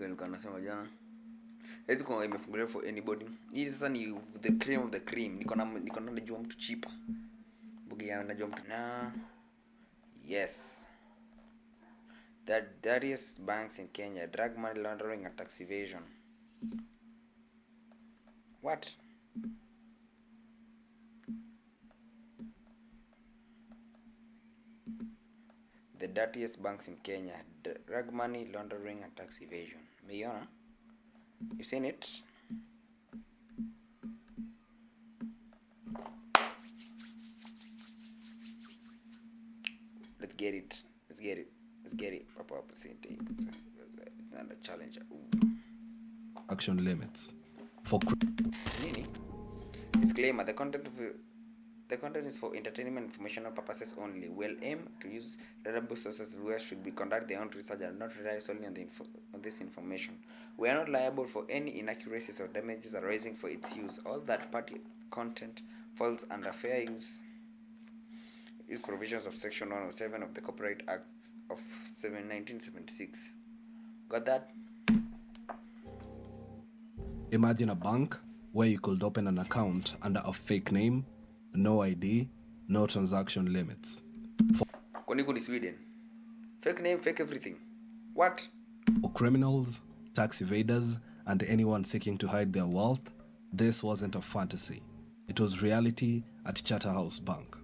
nilikuwa nasema jana. Hizi kwa imefunguliwa for anybody. Hii sasa ni the cream of the cream. Niko na najua mtu cheaper. Bugi ya najua mtu na yes. That is banks in Kenya, drug money laundering and tax evasion. What? The dirtiest banks in Kenya, drug money laundering and tax evasion. Meiona? You seen it? Let's get it. Papa percentage. It's not a challenge. Action limits. For Nini? Disclaimer: the content is for entertainment informational purposes only. Will aim to use reliable sources. Viewers should conduct their own research and not rely solely on this information. We are not liable for any inaccuracies or damages arising for its use. All that party content falls under fair use provisions of Section 107 of the Copyright Act of 1976. Got that? Imagine a bank where you could open an account under a fake name, no ID, no transaction limits. Koniku is Sweden. Fake name, fake everything. What? For criminals, tax evaders, and anyone seeking to hide their wealth, this wasn't a fantasy. It was reality at Charterhouse Bank.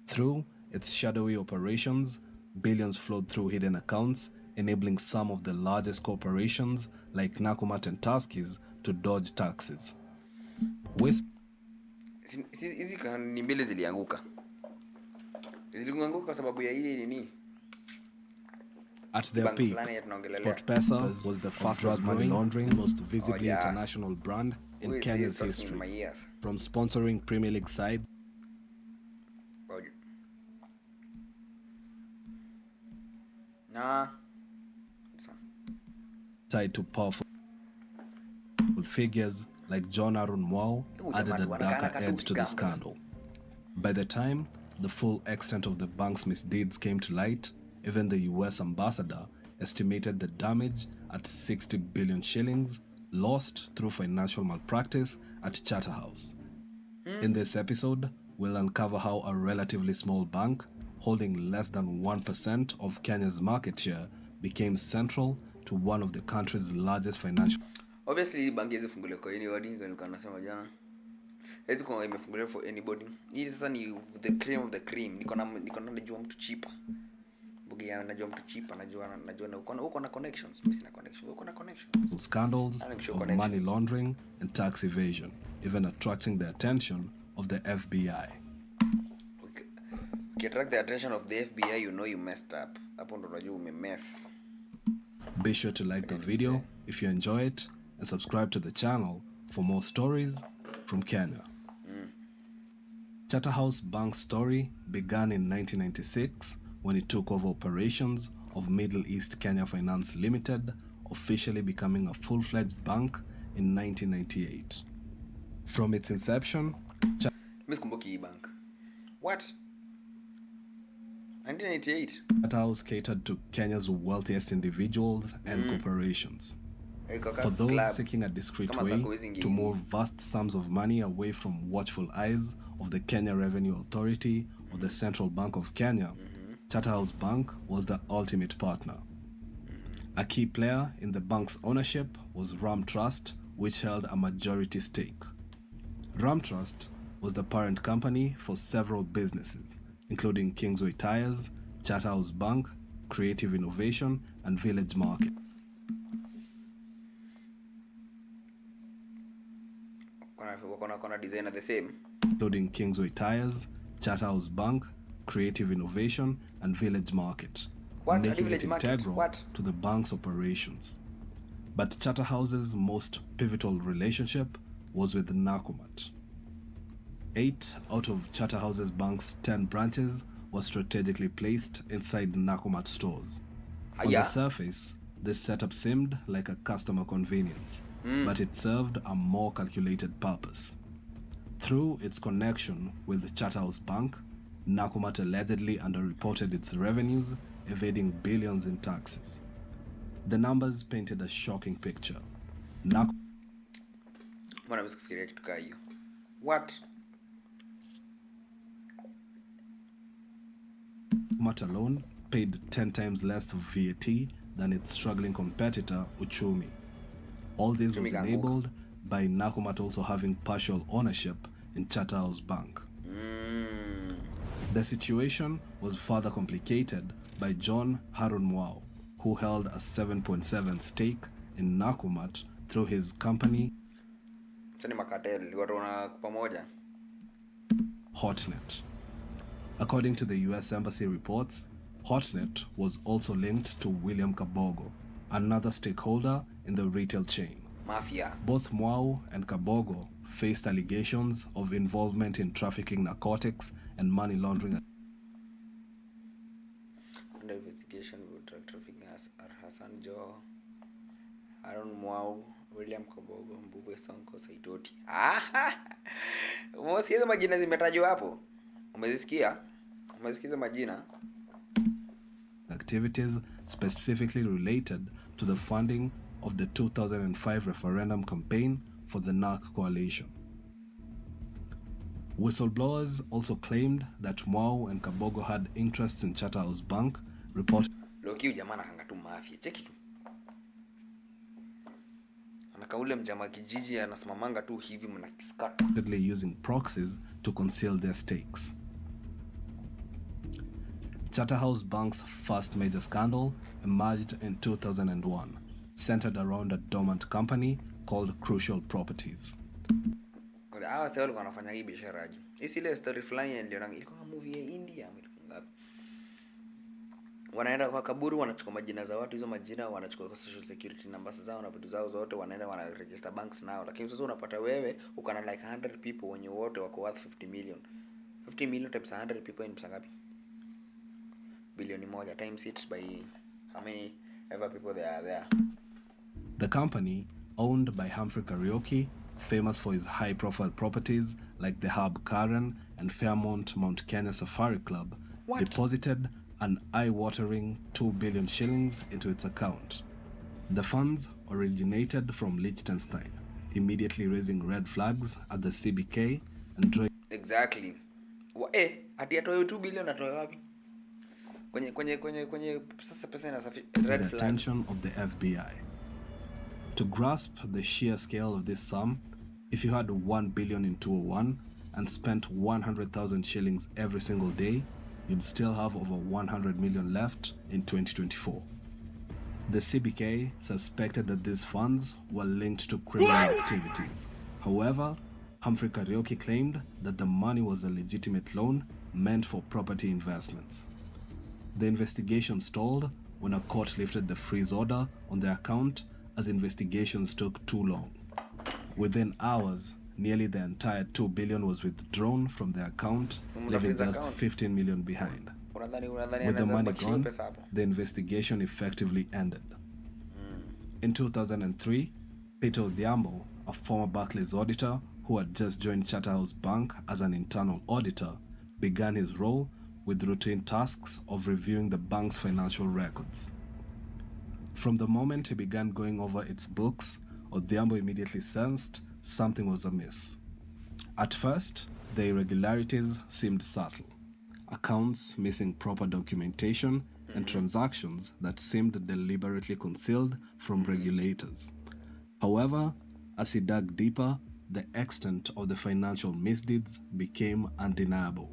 Through its shadowy operations, billions flowed through hidden accounts, enabling some of the largest corporations like Nakumatt and Tuskys to dodge taxes. Hizi ni mbili zilianguka. Zilianguka kwa sababu ya hii nini? At their peak, SportPesa was the fastest money laundering, most visibly international brand in Kenya's history. From sponsoring Premier League sides tied to powerful figures like John Arun Mwau added a darker edge to the scandal. By the time the full extent of the bank's misdeeds came to light, even the US ambassador estimated the damage at 60 billion shillings lost through financial malpractice at Charterhouse. In this episode, we'll uncover how a relatively small bank holding less than 1% of Kenya's market share became central to one of the country's largest financial. Obviously, bank hizi funguliwa kwa anybody, nilikuwa nasema jana. Hizi kwa imefunguliwa for anybody. Hii sasa ni the cream of the cream. Niko na najua mtu cheaper. Bugi ya najua mtu cheaper, najua uko na connections, mimi sina connections. Uko na connections. Scandals of money laundering and tax evasion, even attracting the attention of the FBI. If you attract the attention of the FBI, you know you messed up. Hapo ndo unajua umemess. Be sure to like the video if you enjoy it and subscribe to the channel for more stories from Kenya. Charterhouse Bank's story began in 1996 when it took over operations of Middle East Kenya Finance Limited, officially becoming a full-fledged bank in 1998. From its inception, Miskumbuki bank. What? 1988. Charterhouse catered to Kenya's wealthiest individuals and corporations. For those seeking a discreet way to move vast sums of money away from watchful eyes of the Kenya Revenue Authority or the Central Bank of Kenya, Charterhouse Bank was the ultimate partner. A key player in the bank's ownership was Ram Trust, which held a majority stake. Ram Trust was the parent company for several businesses, including Kingsway Tires, Charterhouse Bank, Creative Innovation, and Village Market. Designer the same. Including Kingsway Tires, Charterhouse Bank, Creative Innovation, and Village Market, making it integral to the bank's operations. But Charterhouse's most pivotal relationship was with Nakumatt. 8 out of Charterhouse's bank's 10 branches were strategically placed inside Nakumatt stores. On the surface, this setup seemed like a customer convenience, but it served a more calculated purpose. Through its connection with Charterhouse Bank, Nakumatt allegedly underreported its revenues, evading billions in taxes. The numbers painted a shocking picture. What? Nakumatt alone paid 10 times less of VAT than its struggling competitor, Uchumi. All this was enabled by Nakumatt also having partial ownership in Charterhouse Bank. The situation was further complicated by John Harun Mwau, who held a 7.7 stake in Nakumatt through his company Hotnet. According to the US Embassy reports, Hotnet was also linked to William Kabogo, another stakeholder in the retail chain. Mafia. Both Mwau and Kabogo faced allegations of involvement in trafficking narcotics and money laundering. Under investigation with drug trafficking Hassan Joe, Aaron Mwau, William Kabogo, Mbube Sonko, Saitoti. Umesikiza majina zimetajwa hapo? Umezisikia majina? Activities specifically related to the funding of the 2005 referendum campaign for the NARC coalition. Whistleblowers also claimed that Mwau and Kabogo had interests in Charterhouse Bank, reportedly using proxies to conceal their stakes. Charterhouse Bank's first major scandal emerged in 2001, centered around a dormant company called Crucial Properties. Wanaenda kwa kaburi, wanachukua majina za watu, hizo majina wanachukua kwa social security numbers zao na vitu zao zote, wanaenda wana register banks nao. Lakini sasa unapata wewe ukana like 100 people wenye wote wako worth 50 million. 50 million times 100 people ni pesa ngapi? Bilioni moja, times it by how many ever people there are there. The company, owned by Humphrey Karaoke, famous for his high-profile properties like the Hub Karen and Fairmont Mount Kenya Safari Club, deposited an eye-watering 2 billion shillings into its account. The funds originated from Liechtenstein, immediately raising red flags at the CBK and drawing... Exactly. Ati atoe 2 billion atoe wapi? Kwenye sasa pesa inasafi red flag. The attention of the FBI. To grasp the sheer scale of this sum, if you had 1 billion in 201 and spent 100,000 shillings every single day, you'd still have over 100 million left in 2024. The CBK suspected that these funds were linked to criminal activities. However, Humphrey Karaoke claimed that the money was a legitimate loan meant for property investments. The investigation stalled when a court lifted the freeze order on the account as investigations took too long. Within hours, nearly the entire 2 billion was withdrawn from the account, leaving just 15 million behind. With the money gone, the investigation effectively ended. In 2003, Peter Odhiambo, a former Barclays auditor who had just joined Charterhouse Bank as an internal auditor, began his role with routine tasks of reviewing the bank's financial records. From the moment he began going over its books, Odhiambo immediately sensed something was amiss. At first, the irregularities seemed subtle. Accounts missing proper documentation and transactions that seemed deliberately concealed from regulators. However, as he dug deeper, the extent of the financial misdeeds became undeniable.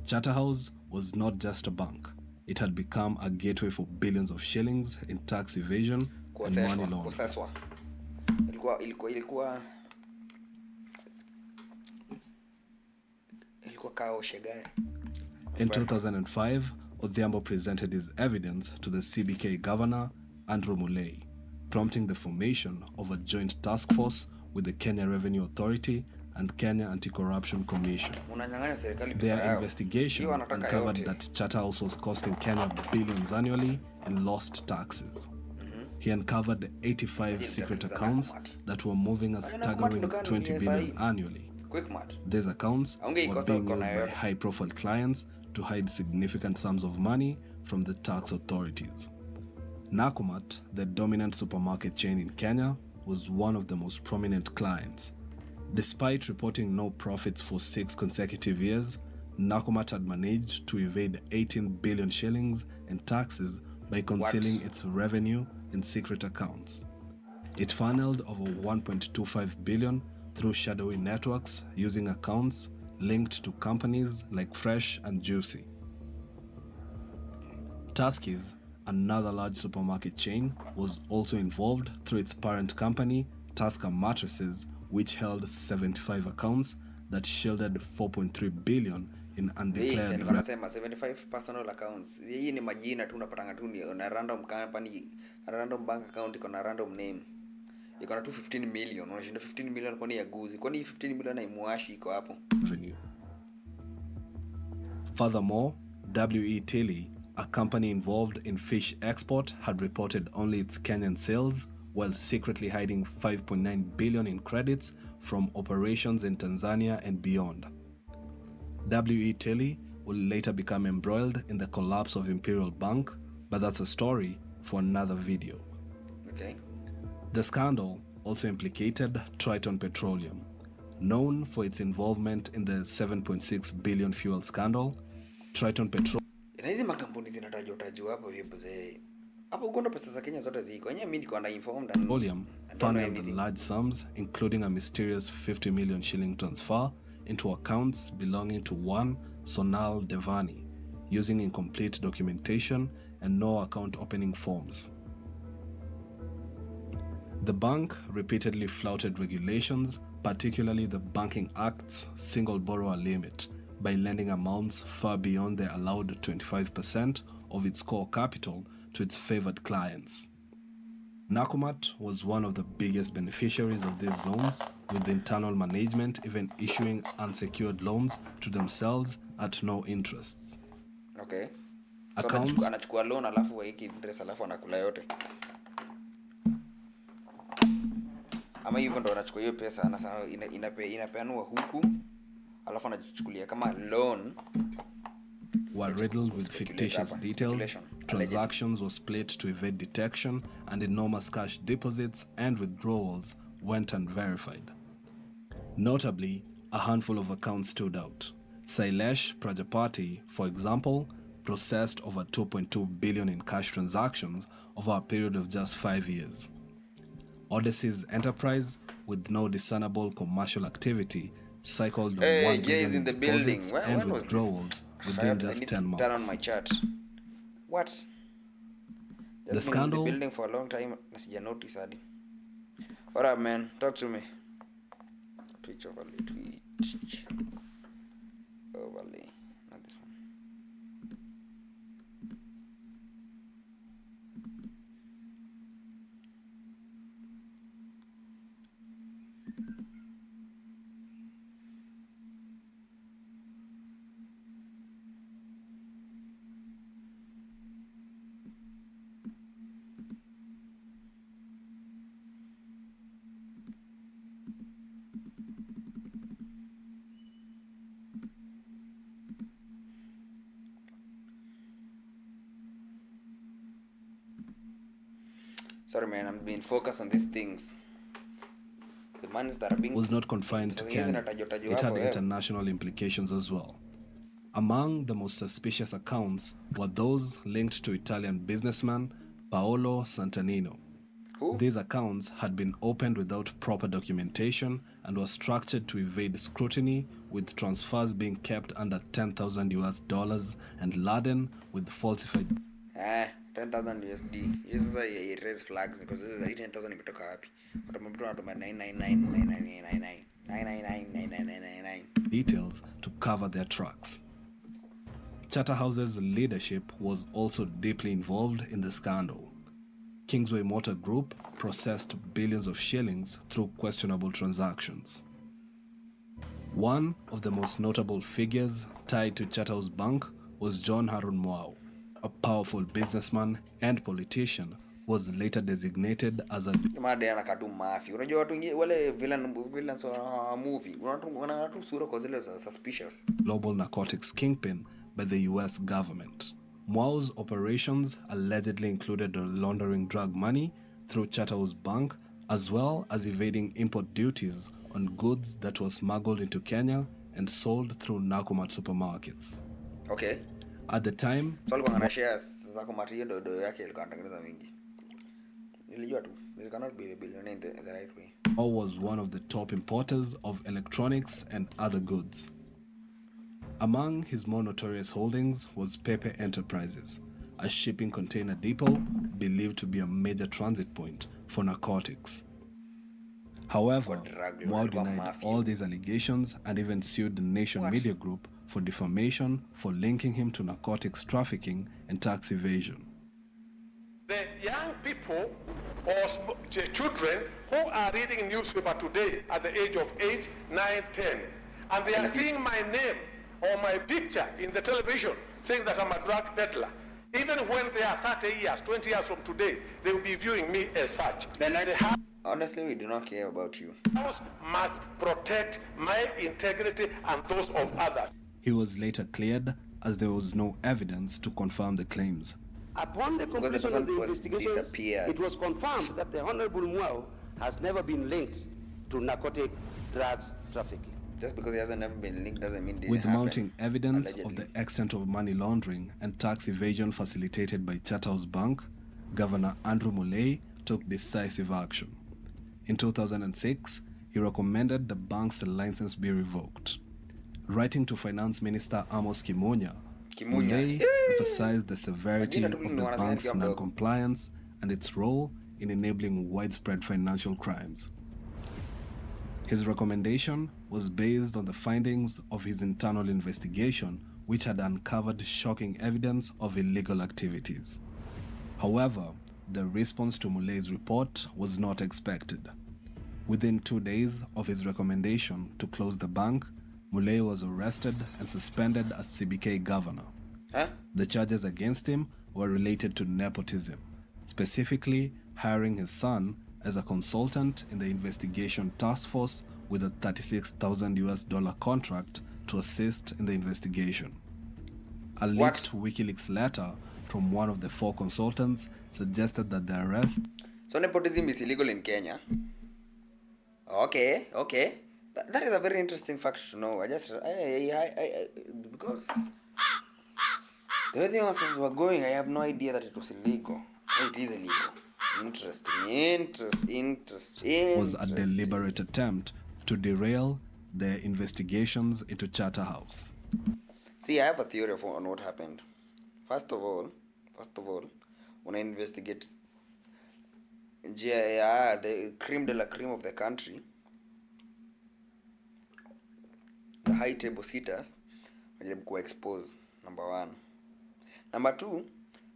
Charterhouse was not just a bank. It had become a gateway for billions of shillings in tax evasion and money laundering. In 2005, Odhiambo presented his evidence to the CBK governor, Andrew Mulei, prompting the formation of a joint task force with the Kenya Revenue Authority and Kenya Anti-Corruption Commission. Their investigation uncovered that Charterhouse was costing Kenya billions annually in lost taxes. He uncovered 85 secret accounts that were moving a staggering 20 billion annually. These accounts were being used by high-profile clients to hide significant sums of money from the tax authorities. Nakumatt, the dominant supermarket chain in Kenya, was one of the most prominent clients. Despite reporting no profits for 6 consecutive years, Nakumatt had managed to evade 18 billion shillings in taxes by concealing its revenue in secret accounts. It funneled over 1.25 billion through shadowy networks using accounts linked to companies like Fresh and Juicy. Tuskys, another large supermarket chain, was also involved through its parent company, Tusker Mattresses, which held 75 accounts that shielded 4.3 billion in undeclared revenue. 75 personal accounts. Hii ni majina tu unapatanga tu ni na random company, random bank account iko na random name. Iko na 15 million. Unashinda 15 million kwa nini ya guzi? Kwa nini 15 million na imuashi iko hapo? Furthermore, W.E. Tilly, a company involved in fish export, had reported only its Kenyan sales while secretly hiding 5.9 billion in credits from operations in Tanzania and beyond. W.E. Tilly will later become embroiled in the collapse of Imperial Bank, but that's a story for another video. Okay. The scandal also implicated Triton Petroleum. Known for its involvement in the 7.6 billion fuel scandal, Triton Petroleum hizi makampuni zinatajwa hapo hivi hapo uko ndo pesa za Kenya zote ziko. Yenyewe mimi niko na informed funneled large sums including a mysterious 50 million shilling transfer into accounts belonging to one Sonal Devani using incomplete documentation and no account opening forms. The bank repeatedly flouted regulations, particularly the Banking Act's single borrower limit, by lending amounts far beyond the allowed 25% of its core capital to its favored clients. Nakumatt was one of the biggest beneficiaries of these loans, with internal management even issuing unsecured loans to themselves at no interests. Okay. Accounts anachukua loan alafu waiki interest alafu anakula yote. Ama hivyo ndo anachukua hiyo pesa anasema inapeanwa huku alafu anachukulia kama loan. Were riddled with fictitious details, transactions were split to evade detection, and enormous cash deposits and withdrawals went unverified. Notably, a handful of accounts stood out. Sailesh Prajapati, for example, processed over 2.2 billion in cash transactions over a period of just 5 years. Odyssey's enterprise, with no discernible commercial activity, cycled on 1 billion in deposits and withdrawals within just 10 months. Turn on my chart. What? The scandal been in the building for a long time. Nasija notice hadi. Alright man, talk to me. Twitch overlay, Twitch overlay. Not this one. Sorry man, I'm being focused on these things. The monies that are being was not confined to Kenya. It had international implications as well. Among the most suspicious accounts were those linked to Italian businessman Paolo Santanino. Who? These accounts had been opened without proper documentation and were structured to evade scrutiny, with transfers being kept under $10,000 and laden with falsified 10,000 USD. Hizo raise flags because this is 10,000 imetoka wapi? Watu wanatuma 999 details to cover their tracks. Charterhouse's leadership was also deeply involved in the scandal. Kingsway Motor Group processed billions of shillings through questionable transactions. One of the most notable figures tied to Charterhouse Bank was John Harun Mwau, a powerful businessman and politician, was later designated as a global narcotics kingpin by the US government. Mwau's operations allegedly included laundering drug money through Charterhouse Bank, as well as evading import duties on goods that were smuggled into Kenya and sold through Nakumatt supermarkets. Okay. At the time, so alikuwa ana shares za kumatia dodo yake ilikuwa anatengeneza mingi. Nilijua tu, they cannot be a billionaire in the right way. Mwau was one of the top importers of electronics and other goods. Among his more notorious holdings was Pepe Enterprises, a shipping container depot believed to be a major transit point for narcotics. However, Mwau denied all these allegations and even sued the Nation Media Group for defamation for linking him to narcotics trafficking and tax evasion. The young people or children who are reading newspaper today at the age of 8, 9, 10, and they are seeing my name or my picture in the television saying that I'm a drug peddler. Even when they are 30 years, 20 years from today, they will be viewing me as such. Honestly, we do not care about you. The house must protect my integrity and those of others. He was later cleared as there was no evidence to confirm the claims. Upon the completion of the investigation, it was confirmed that the Honorable Mwau has never been linked to narcotic drugs trafficking. Just because he hasn't never been linked doesn't mean it didn't With happen, mounting evidence allegedly. of the extent of money laundering and tax evasion facilitated by Charterhouse Bank, Governor Andrew Mulay took decisive action. In 2006, he recommended the bank's license be revoked. Writing to Finance Minister Amos Kimunya, Mulay emphasized the severity of the bank's non-compliance and its role in enabling widespread financial crimes. His recommendation was based on the findings of his internal investigation, which had uncovered shocking evidence of illegal activities. However, the response to Mulay's report was not expected. Within 2 days of his recommendation to close the bank, Mulay was arrested and suspended as CBK governor. The charges against him were related to nepotism, specifically hiring his son as a consultant in the investigation task force with a $36,000 contract to assist in the investigation. A leaked WikiLeaks letter from one of the 4 consultants suggested that the arrest... So nepotism is illegal in Kenya? Okay. That is a very interesting fact to know. Because the way things were going, I have no idea that it was illegal. It is illegal. Interesting. Was a deliberate attempt to derail their investigations into Charterhouse. See, I have a theory on what happened. First of all, when I investigate the creme de la creme of the country, the high table sitters, wajaribu expose, number 1. Number 2,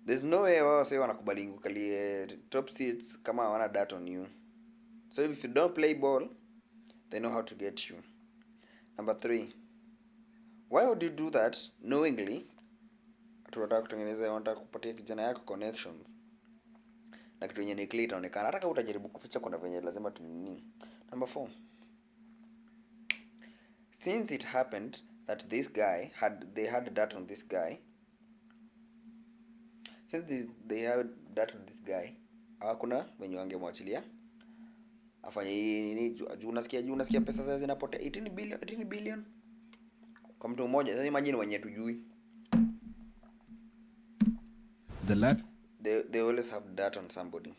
there's no way wao say wanakubali kukalie top seats kama hawana data on you. So if you don't play ball, they know how to get you. Number 3, why would you do that knowingly? Tunataka kutengeneza, wanataka kupatia kijana yako connections. Na kitu yenye ni clear itaonekana hata kama utajaribu kuficha kuna venye lazima tunini. Number 4, since it happened that this guy they had data on this guy, since they had data on this guy, hakuna venye wangemwachilia afanye nini. Juu unasikia pesa sasa zinapotea 18 billion kwa mtu mmoja. Sasa imagine wenye tujui. They always have data on somebody.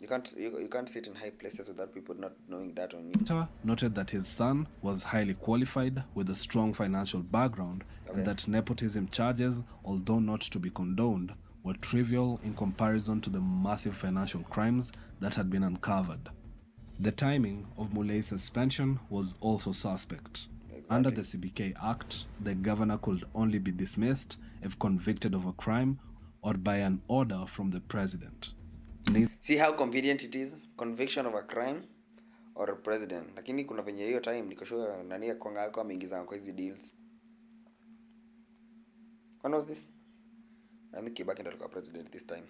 You can't sit in high places without people not knowing that on you. Noted that his son was highly qualified with a strong financial background, and that nepotism charges, although not to be condoned, were trivial in comparison to the massive financial crimes that had been uncovered. The timing of Mulay's suspension was also suspect. Under the CBK Act, the governor could only be dismissed if convicted of a crime or by an order from the president. See how convenient it is? Conviction of a crime or a president. Lakini kuna venye hiyo time niko sure nani kwa ngako ameingiza kwa hizi deals. When was this? And Kibaki ndo alikuwa president this time.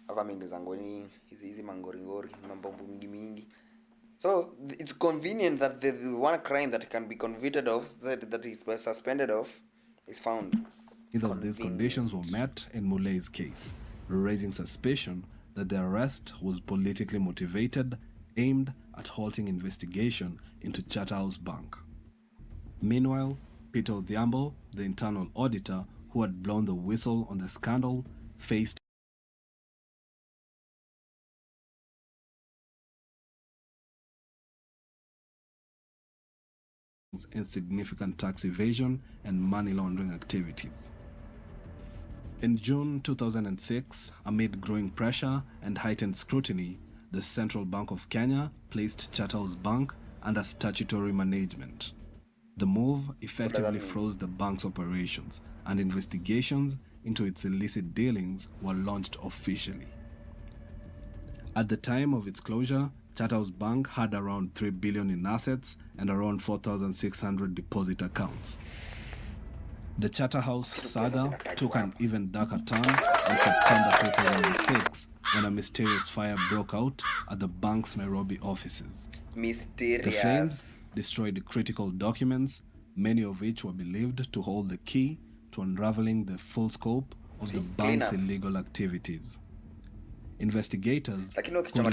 Aka ameingiza ngoni hizi mangori mambo mingi. So it's convenient that the one crime that can be convicted of, that is suspended of, is found. Neither of these conditions were met in Mulei's case, raising suspicion that the arrest was politically motivated, aimed at halting investigation into Charterhouse Bank. Meanwhile, Peter Odhiambo, the internal auditor who had blown the whistle on the scandal, faced in significant tax evasion and money laundering activities. In June 2006, amid growing pressure and heightened scrutiny, the Central Bank of Kenya placed Charterhouse Bank under statutory management. The move effectively froze the bank's operations, and investigations into its illicit dealings were launched officially. At the time of its closure, Charterhouse Bank had around 3 billion in assets and around 4,600 deposit accounts. The Charterhouse saga took an even darker turn in September 2006 when a mysterious fire broke out at the bank's Nairobi offices. Mysterious. The flames destroyed critical documents, many of which were believed to hold the key to unraveling the full scope of the bank's illegal activities. Investigators couldn't ignore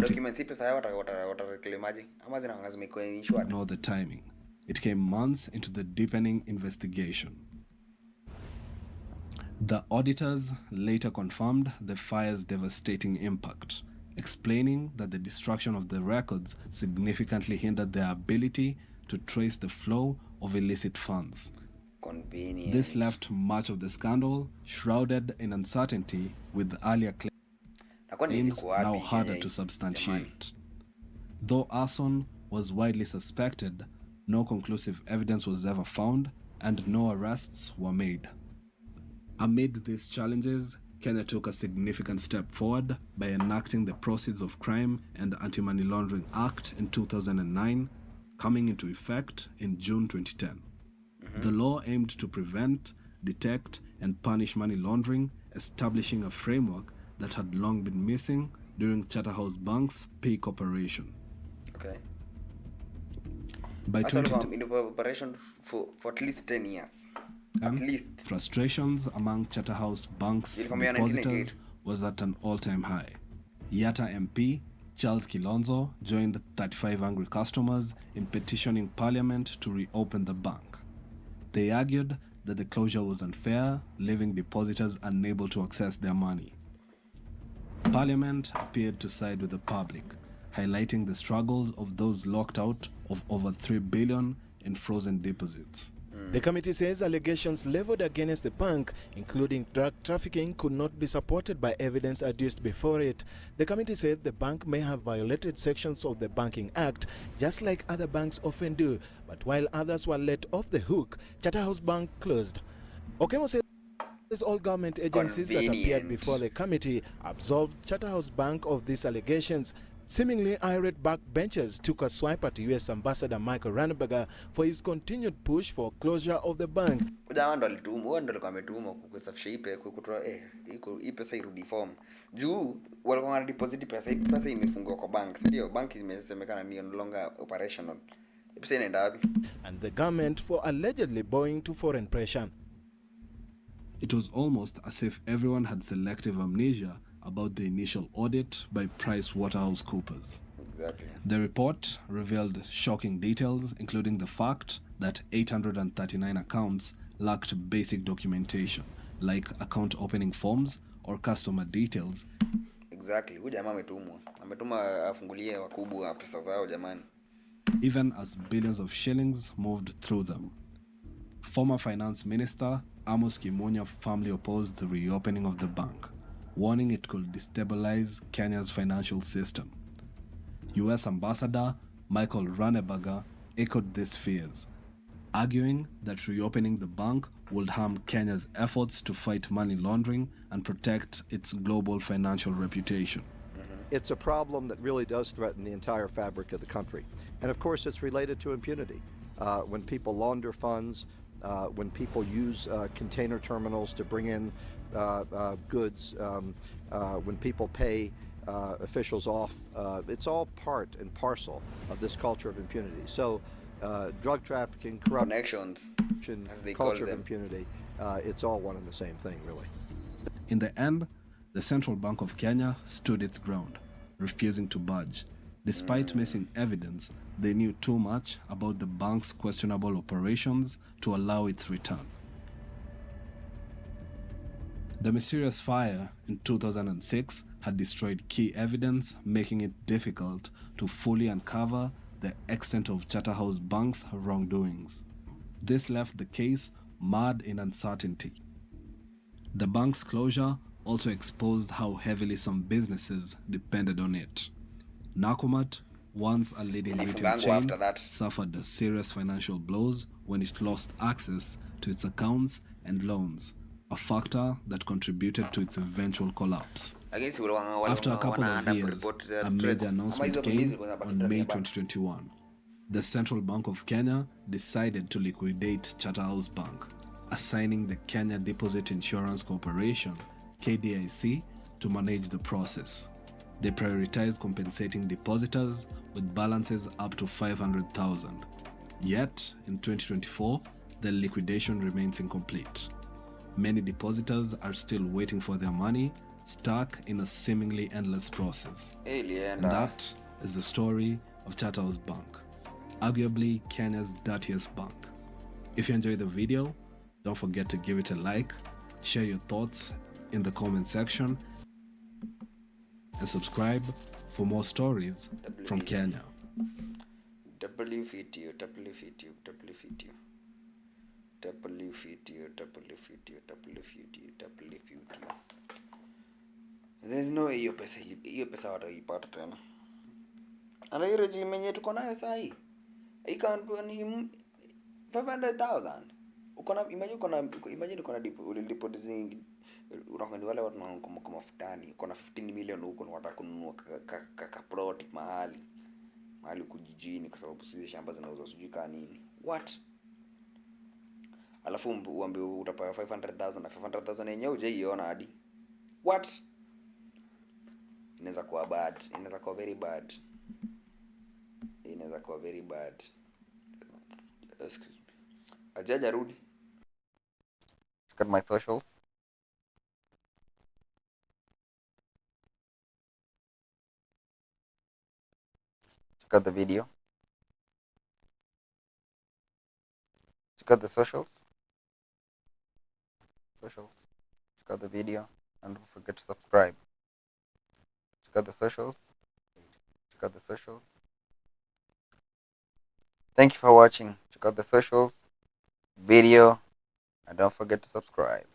the timing. It came months into the deepening investigation. The auditors later confirmed the fire's devastating impact, explaining that the destruction of the records significantly hindered their ability to trace the flow of illicit funds. Convenient. This left much of the scandal shrouded in uncertainty, with earlier claims now harder to substantiate. Though arson was widely suspected, no conclusive evidence was ever found and no arrests were made. Amid these challenges, Kenya took a significant step forward by enacting the Proceeds of Crime and Anti-Money Laundering Act in 2009, coming into effect in June 2010. The law aimed to prevent, detect, and punish money laundering, establishing a framework that had long been missing during Charterhouse Bank's peak operation. Okay. By 2010, in operation for at least 10 years. At least. Frustrations among Charterhouse Bank's depositors was at an all-time high. Yatta MP Charles Kilonzo joined 35 angry customers in petitioning Parliament to reopen the bank. They argued that the closure was unfair, leaving depositors unable to access their money. Parliament appeared to side with the public, highlighting the struggles of those locked out of over 3 billion in frozen deposits. The committee says allegations leveled against the bank, including drug trafficking, could not be supported by evidence adduced before it. The committee said the bank may have violated sections of the Banking Act, just like other banks often do, but while others were let off the hook, Charterhouse Bank closed. Okemo says all government agencies that appeared before the committee absolved Charterhouse Bank of these allegations. Seemingly irate backbenchers took a swipe at U.S. Ambassador Michael Ranneberger for his continued push for closure of the bank. And the government for allegedly bowing to foreign pressure. It was almost as if everyone had selective amnesia about the initial audit by PricewaterhouseCoopers. Exactly. The report revealed shocking details, including the fact that 839 accounts lacked basic documentation, like account opening forms or customer details. Exactly. Even as billions of shillings moved through them. Former Finance Minister Amos Kimunya firmly opposed the reopening of the bank, warning it could destabilize Kenya's financial system. U.S. Ambassador Michael Ranneberger echoed these fears, arguing that reopening the bank would harm Kenya's efforts to fight money laundering and protect its global financial reputation. It's a problem that really does threaten the entire fabric of the country. And of course, it's related to impunity. When people launder funds, when people use container terminals to bring in goods, when people pay officials off, it's all part and parcel of this culture of impunity. So drug trafficking, corruption, connections, as they culture call them. of impunity, it's all one and the same thing, really. In the end, the Central Bank of Kenya stood its ground, refusing to budge. Despite missing evidence, they knew too much about the bank's questionable operations to allow its return. The mysterious fire in 2006 had destroyed key evidence, making it difficult to fully uncover the extent of Charterhouse Bank's wrongdoings. This left the case marred in uncertainty. The bank's closure also exposed how heavily some businesses depended on it. Nakumatt, once a leading retail chain, suffered serious financial blows when it lost access to its accounts and loans, a factor that contributed to its eventual collapse. After a couple of years, a major announcement came on May 2021. The Central Bank of Kenya decided to liquidate Charterhouse Bank, assigning the Kenya Deposit Insurance Corporation, KDIC, to manage the process. They prioritized compensating depositors with balances up to 500,000. Yet, in 2024, the liquidation remains incomplete. Many depositors are still waiting for their money, stuck in a seemingly endless process. And that is the story of Charterhouse Bank, arguably Kenya's dirtiest bank. If you enjoyed the video, don't forget to give it a like, share your thoughts in the comment section, and subscribe for more stories from Kenya. There's no way hiyo pesa wataipata tena. Ana hiyo regime yenye tuko nayo sasa hii. Ikawa ni 500,000. Imagine uko na deposit zingi. Unakwenda wale watu wanakomba mafutani. Uko na 15 million huko na wataka kununua ka plot mahali kujijini kwa sababu sisi shamba zinauzwa sijui ka nini. What? Alafu uambiwe utapewa 500,000 na 500,000 yenyewe hujaiona hadi. What? Inaweza kuwa bad. Inaweza kuwa very bad. Excuse me. Ajaja rudi. Check out my socials. Check out the video. Check out the socials. Check out the video. And don't forget to subscribe. Check out the socials. Thank you for watching. Check out the socials, video, and don't forget to subscribe.